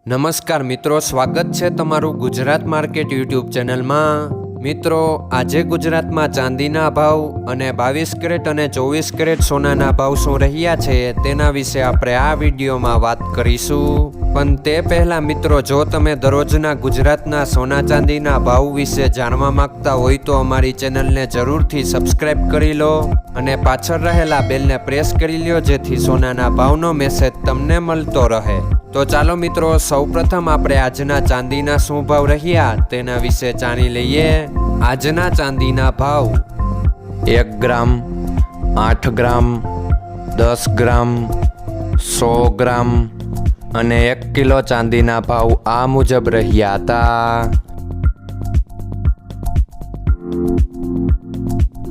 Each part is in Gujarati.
નમસ્કાર મિત્રો, સ્વાગત છે તમારું ગુજરાત માર્કેટ યુટ્યુબ ચેનલમાં। મિત્રો, આજે ગુજરાતમાં ચાંદીના ભાવ અને 22 કેરેટ અને 24 કેરેટ સોનાના ભાવ શું રહ્યા છે તેના વિશે આપણે આ વિડીયોમાં વાત કરીશું। પણ તે પહેલાં મિત્રો, જો તમે દરરોજના ગુજરાતના સોના ચાંદીના ભાવ વિશે જાણવા માંગતા હોય તો અમારી ચેનલને જરૂરથી સબસ્ક્રાઈબ કરી લો અને પાછળ રહેલા બેલને પ્રેસ કરી લો, જેથી સોનાના ભાવનો મેસેજ તમને મળતો રહે। તો ચાલો મિત્રો, સૌપ્રથમ આપણે આજના ચાંદીના શું ભાવ રહ્યા તેના વિશે જાણી લઈએ। આજના ચાંદીના ભાવ 1 ગ્રામ, 8 ગ્રામ, 10 ગ્રામ, 100 ગ્રામ અને 1 કિલો ચાંદીના ભાવ આ મુજબ રહ્યા હતા।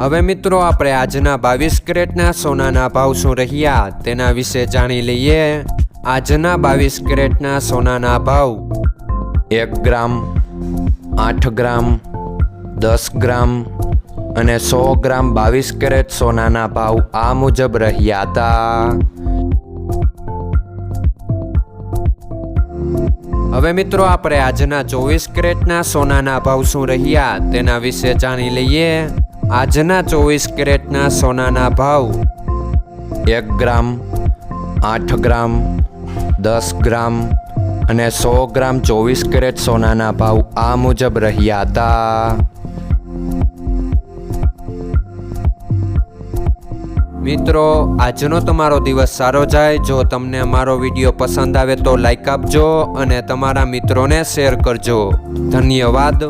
હવે મિત્રો, આપણે આજના 22 કેરેટના સોનાના ભાવ શું રહ્યા તેના વિશે જાણી લઈએ। આજના 22 કેરેટના સોનાના ભાવ 1 ગ્રામ, 8 ગ્રામ, 10 ગ્રામ અને 100 ગ્રામ 22 કેરેટ સોનાના ભાવ આ મુજબ રહ્યા હતા। હવે મિત્રો, આપણે આજના 24 કેરેટના સોનાના ભાવ શું રહ્યા તેના વિશે જાણી લઈએ। આજના 24 કેરેટના સોનાના ભાવ 1 ગ્રામ, 8 ગ્રામ, 10 ગ્રામ અને 100 ગ્રામ 24 કેરેટ સોનાના ભાવ આ મુજબ રહ્યા હતા। મિત્રો, આજનો તમારો દિવસ સારો જાય। જો તમને અમારો વિડીયો પસંદ આવે તો લાઈક આપજો અને તમારા મિત્રોને શેર કરજો। ધન્યવાદ।